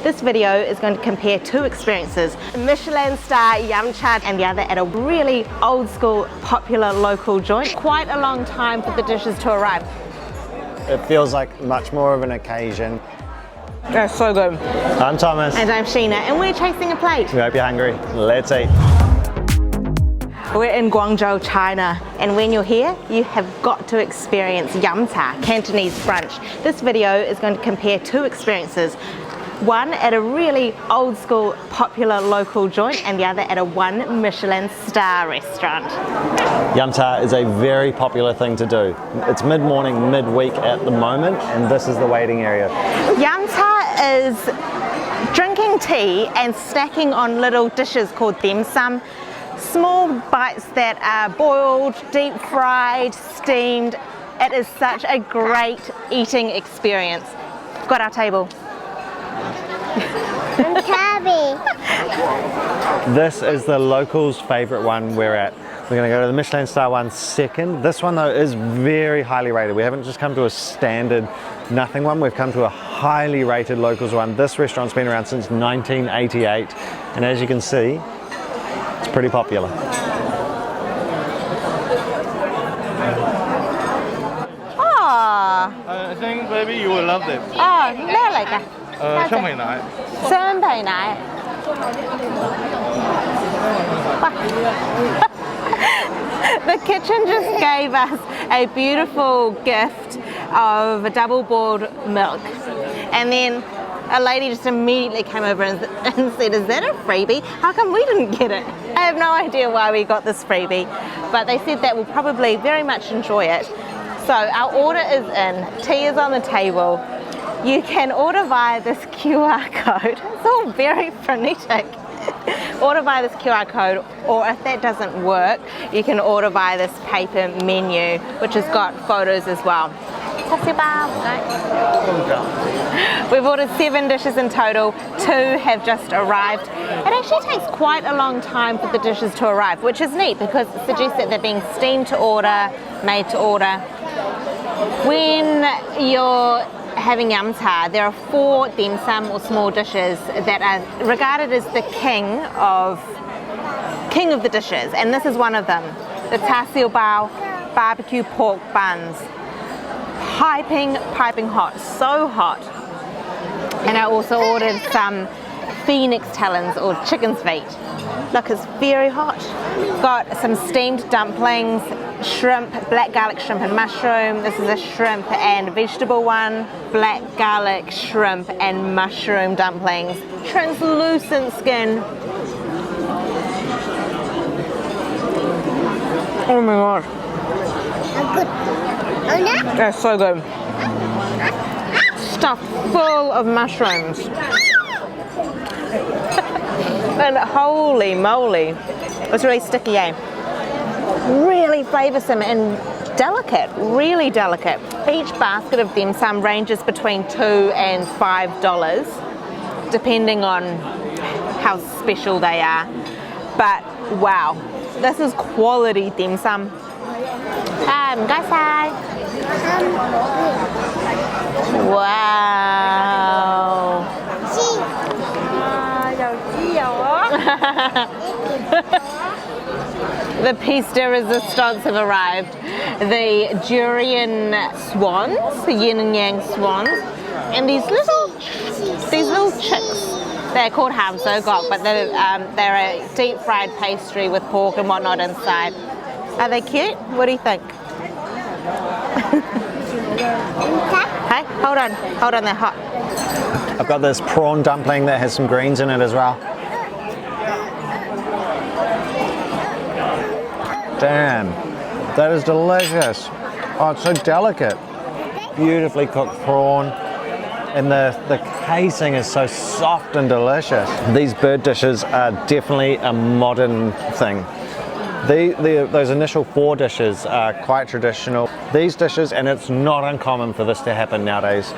This video is going to compare two experiences, Michelin Star yum cha and the other at a really old school popular local joint. Quite a long time for the dishes to arrive. It feels like much more of an occasion. They're so good. I'm Thomas. And I'm Sheena, and we're chasing a plate. We hope you're hungry. Let's eat. We're in Guangzhou, China, and when you're here, you have got to experience yum cha, Cantonese brunch. This video is going to compare two experiences. One at a really old school popular local joint and the other at a one Michelin Star restaurant. Yum cha is a very popular thing to do. It's mid-morning, mid-week at the moment, and this is the waiting area. Yum cha is drinking tea and snacking on little dishes called dim sum. Small bites that are boiled, deep fried, steamed. It is such a great eating experience. We've got our table. This is the locals' favourite one we're at. We're going to go to the Michelin Star one second. This one though is very highly rated. We haven't just come to a standard nothing one, we've come to a highly rated locals one. This restaurant's been around since 1988 and as you can see, it's pretty popular. Oh, I think baby you will love this. oh, 咩嚟㗎？香皮奶。雙皮奶。The kitchen just gave us a beautiful gift of a double boiled milk, and then a lady just immediately came over and said, "Is that a freebie? How come we didn't get it?" I have no idea why we got this freebie, but they said that we'll probably very much enjoy it. So our order is in, tea is on the table. You can order via this QR code. It's all very frenetic. Order via this QR code, or if that doesn't work, you can order via this paper menu, which has got photos as well. We've ordered 7 dishes in total, 2 have just arrived. It actually takes quite a long time for the dishes to arrive, which is neat because it suggests that they're being steamed to order, made to order. When you're having yum cha, there are 4 dim sum or small dishes that are regarded as the king of the dishes, and this is one of them. The char siu bao barbecue pork buns. Piping hot, so hot. And I also ordered some phoenix talons or chicken's feet. Look, it's very hot. Got some steamed dumplings, shrimp, black garlic shrimp and mushroom. This is a shrimp and vegetable one. Black garlic shrimp and mushroom dumplings. Translucent skin. Oh my god. They're so good. Stuffed full of mushrooms. And holy moly, it's really sticky, eh? Really flavoursome and delicate, really delicate. Each basket of dim sum ranges between $2 and $5, depending on how special they are. But wow, this is quality dim sum. Wow. The piece de resistance have arrived. The durian swans, the Yindeng swans, and these little chicks. They're called ham-so-gok, but they're a deep fried pastry with pork and whatnot inside. Are they cute? What do you think? Hey, hold on, they're hot. I've got this prawn dumpling that has some greens in it as well. Damn, that is delicious. Oh, it's so delicate. Beautifully cooked prawn. And the casing is so soft and delicious. These bird dishes are definitely a modern thing. Those initial 4 dishes are quite traditional. These dishes, and it's not uncommon for this to happen nowadays,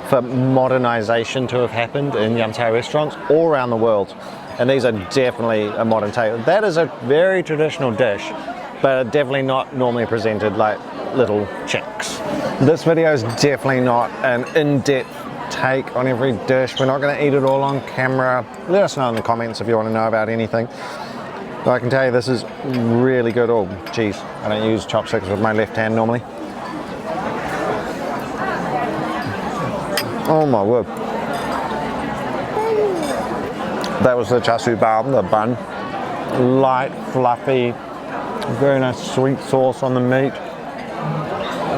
for modernization to have happened in yum cha restaurants all around the world. And these are definitely a modern take. That is a very traditional dish, but definitely not normally presented like little chicks. This video is definitely not an in-depth take on every dish. We're not going to eat it all on camera. Let us know in the comments if you want to know about anything. But I can tell you this is really good. Oh, geez, I don't use chopsticks with my left hand normally. Oh my word. That was the char siu bao, the bun. Light, fluffy, very nice sweet sauce on the meat.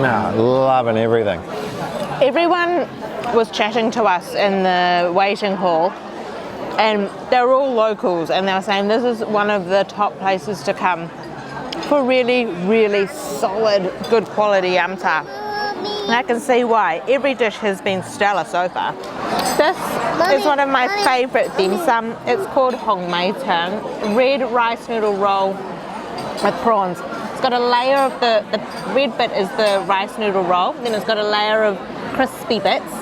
Nah, loving everything. Everyone was chatting to us in the waiting hall, and they're all locals, and they were saying this is one of the top places to come for really, really solid, good quality yam cha. And I can see why. Every dish has been stellar so far. This is one of my favourite dim sum. It's called Hong Mei Tang, red rice noodle roll with prawns. It's got a layer of the red bit is the rice noodle roll, then it's got a layer of crispy bits,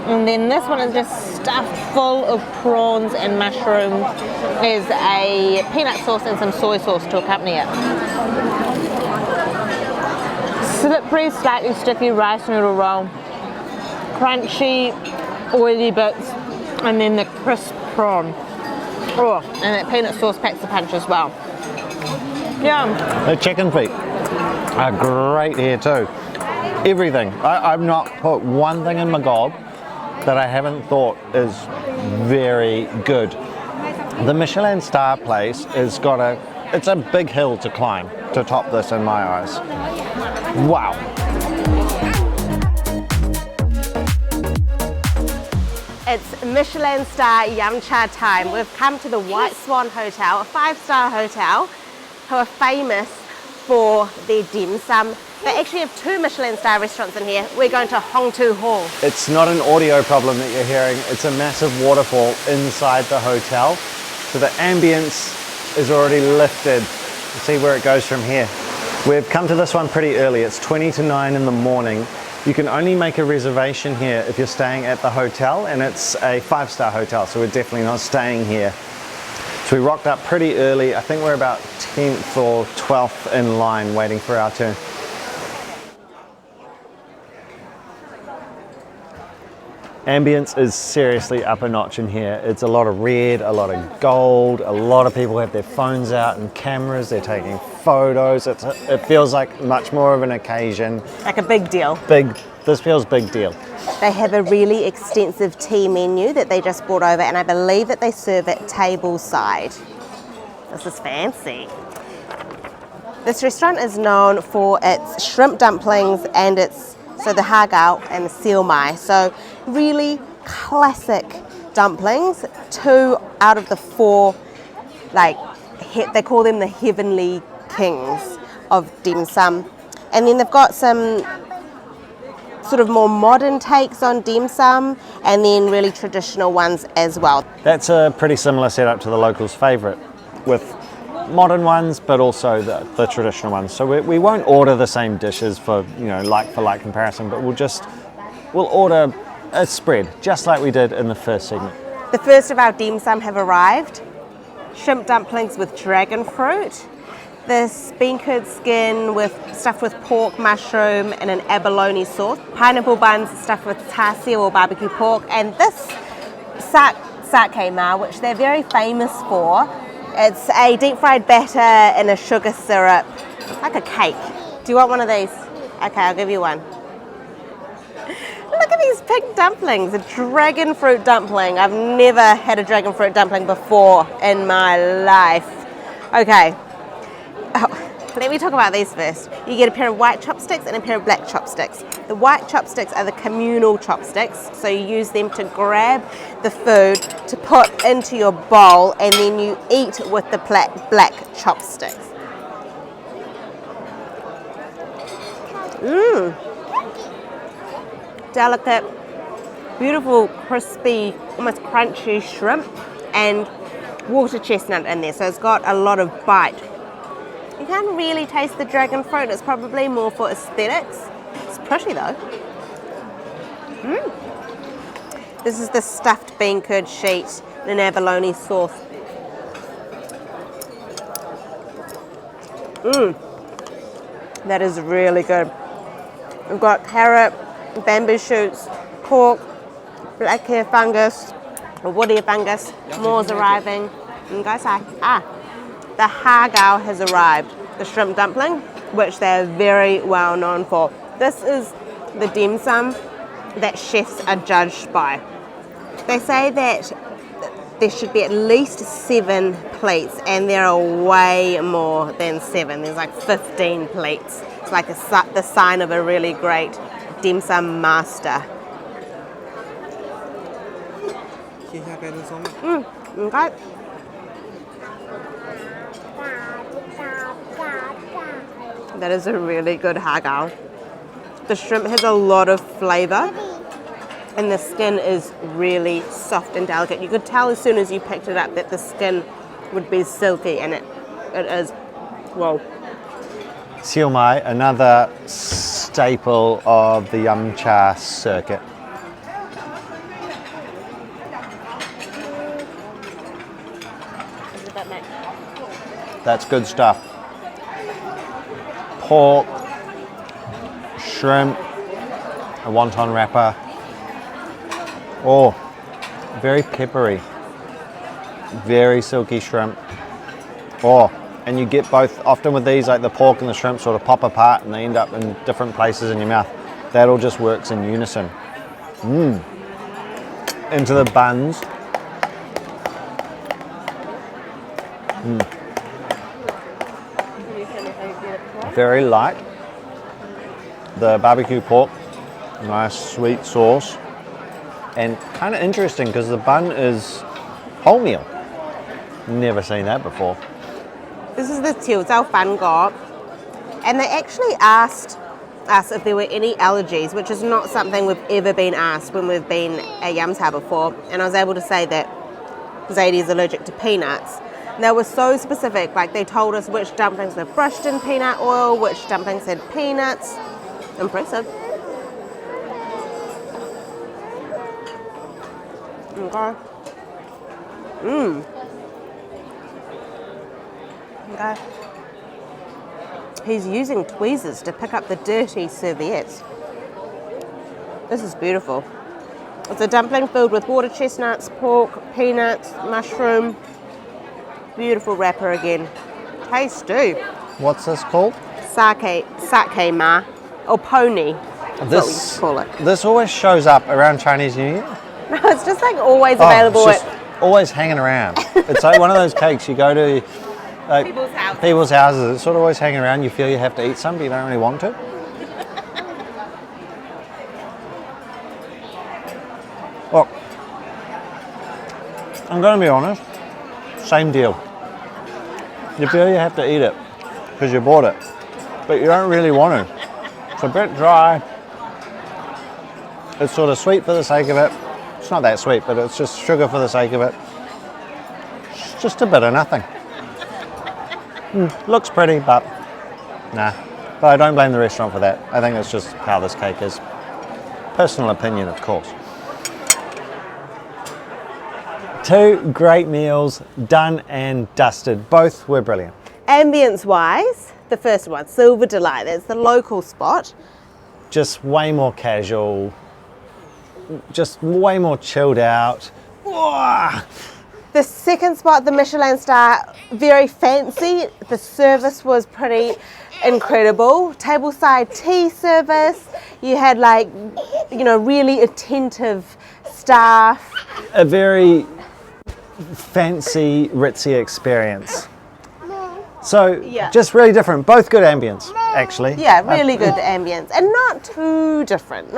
and then this one is just stuffed full of prawns and mushrooms. There's a peanut sauce and some soy sauce to accompany it. Slippery, slightly sticky rice noodle roll, crunchy, oily bits, and then the crisp prawn. Oh, and that peanut sauce packs the punch as well. Yum. The chicken feet are great here too. Everything. I've not put one thing in my gob that I haven't thought is very good. The Michelin Star place has got it's a big hill to climb to top this in my eyes. Wow. It's Michelin Star Yum Cha time. We've come to the White Swan Hotel, a 5-star hotel, who are famous for their dim sum. They actually have 2 Michelin Star restaurants in here. We're going to Hong Tu Hall. It's not an audio problem that you're hearing. It's a massive waterfall inside the hotel. So the ambience is already lifted. Let's see where it goes from here. We've come to this one pretty early. It's 20 to 9 in the morning. You can only make a reservation here if you're staying at the hotel, and it's a 5-star hotel, so we're definitely not staying here. So we rocked up pretty early. I think we're about 10th or 12th in line waiting for our turn. Ambience is seriously up a notch in here. It's a lot of red, a lot of gold, a lot of people have their phones out and cameras, they're taking photos. It feels like much more of an occasion. Like a big deal. This feels big deal. They have a really extensive tea menu that they just brought over, and I believe that they serve it tableside. This is fancy. This restaurant is known for its shrimp dumplings and so the hagao and the siu mai. So really classic dumplings. 2 out of the 4, they call them the heavenly kings of dim sum. And then they've got some sort of more modern takes on dim sum, and then really traditional ones as well. That's a pretty similar setup to the locals' favourite, with modern ones but also the traditional ones. So we won't order the same dishes for like for like comparison, but we'll order a spread just like we did in the first segment. The first of our dim sum have arrived. Shrimp dumplings with dragon fruit, this bean curd skin stuffed with pork, mushroom and an abalone sauce, pineapple buns stuffed with char siu or barbecue pork, and this sake ma, which they're very famous for. It's a deep fried batter in a sugar syrup, like a cake. Do you want one of these? Okay, I'll give you one. Look at these pink dumplings, a dragon fruit dumpling. I've never had a dragon fruit dumpling before in my life. Okay, let me talk about these first. You get a pair of white chopsticks and a pair of black chopsticks. The white chopsticks are the communal chopsticks, so you use them to grab the food to put into your bowl, and then you eat with the black chopsticks. Delicate, beautiful, crispy, almost crunchy shrimp and water chestnut in there, so it's got a lot of bite. You can't really taste the dragon fruit, it's probably more for aesthetics. It's pretty though. This is the stuffed bean curd sheet and an abalone sauce. That is really good. We've got carrot, bamboo shoots, pork, black hair fungus, or woody fungus. More's arriving. And guys, the hagao has arrived. The shrimp dumpling, which they're very well known for. This is the dim sum that chefs are judged by. They say that there should be at least 7 plates, and there are way more than 7. There's like 15 plates. It's like the sign of a really great dim sum master. Okay. That is a really good hagao. The shrimp has a lot of flavor, and the skin is really soft and delicate. You could tell as soon as you picked it up that the skin would be silky, and it is. Whoa. Siu mai, another staple of the yum cha circuit. That's good stuff. Pork, shrimp, a wonton wrapper. Oh, very peppery, very silky shrimp. Oh, and you get both, often with these, like the pork and the shrimp sort of pop apart and they end up in different places in your mouth. That all just works in unison. Into the buns. Very light. The barbecue pork, nice sweet sauce, and kind of interesting because the bun is wholemeal. Never seen that before. This is the Jiefang fan go, and they actually asked us if there were any allergies, which is not something we've ever been asked when we've been at Yamta before, and I was able to say that Zadie is allergic to peanuts. They were so specific, like they told us which dumplings were brushed in peanut oil, which dumplings had peanuts. Impressive. Okay. Okay. He's using tweezers to pick up the dirty serviettes. This is beautiful. It's a dumpling filled with water chestnuts, pork, peanuts, mushroom. Beautiful wrapper again. Tasty. What's this called? Sake ma, or pony. That's what we used to call it. This always shows up around Chinese New Year. No, it's just like always available It's just always hanging around. It's like one of those cakes you go to like people's houses. It's sort of always hanging around. You feel you have to eat some, but you don't really want to. Well, I'm going to be honest. Same deal. You feel you have to eat it because you bought it, but you don't really want to. It's a bit dry. It's sort of sweet for the sake of it. It's not that sweet, but it's just sugar for the sake of it. It's just a bit of nothing. Looks pretty, but nah. But I don't blame the restaurant for that. I think it's just how this cake is. Personal opinion, of course. 2 great meals, done and dusted. Both were brilliant. Ambience wise, the first one, Silver Delight, that's the local spot. Just way more casual, just way more chilled out. Whoa. The second spot, the Michelin Star, very fancy. The service was pretty incredible. Tableside tea service. You had really attentive staff. A very fancy, ritzy experience. So just really different. Both good ambience, actually. Yeah, really good ambience, and not too different.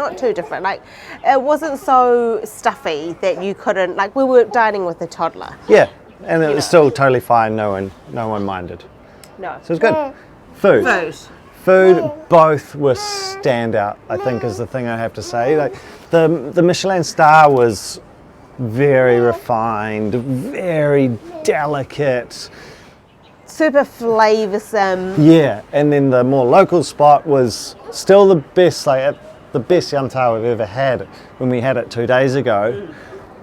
Like it wasn't so stuffy that you couldn't. Like we were dining with a toddler. Yeah, and it was still totally fine. No one minded. No. So it was good. Food, both were standout. I think is the thing I have to say. Like the Michelin Star was very refined, very delicate. Super flavoursome. Yeah, and then the more local spot was still the best, the best yum cha we've ever had when we had it 2 days ago.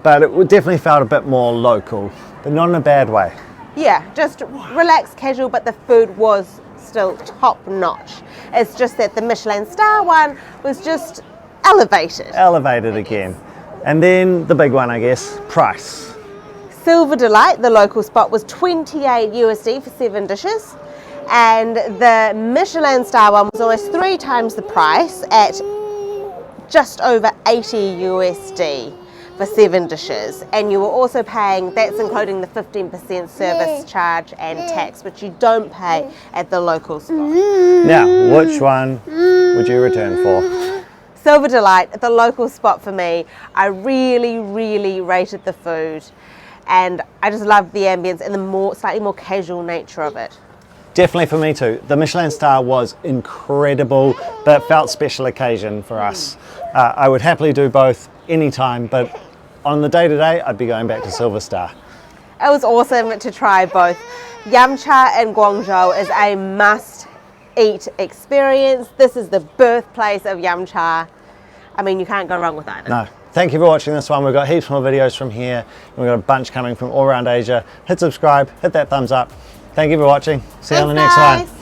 But it definitely felt a bit more local, but not in a bad way. Yeah, just relaxed, casual, but the food was still top notch. It's just that the Michelin Star one was just elevated. Elevated again. And then the big one, I guess, price. Silver Delight, the local spot, was 28 USD for 7 dishes. And the Michelin Star one was almost 3 times the price at just over 80 USD for 7 dishes. And you were also paying, that's including the 15% service charge and tax, which you don't pay at the local spot. Now, which one would you return for? Silver Delight, the local spot for me. I really, really rated the food, and I just loved the ambience and the slightly more casual nature of it. Definitely for me too. The Michelin Star was incredible, but felt special occasion for us. I would happily do both anytime, but on the day-to-day, I'd be going back to Silver Star. It was awesome to try both. Yum Cha in Guangzhou is a must-eat experience. This is the birthplace of Yum Cha. I mean, you can't go wrong with either. No. Thank you for watching this one. We've got heaps more videos from here. We've got a bunch coming from all around Asia. Hit subscribe, hit that thumbs up. Thank you for watching. See you on the next one.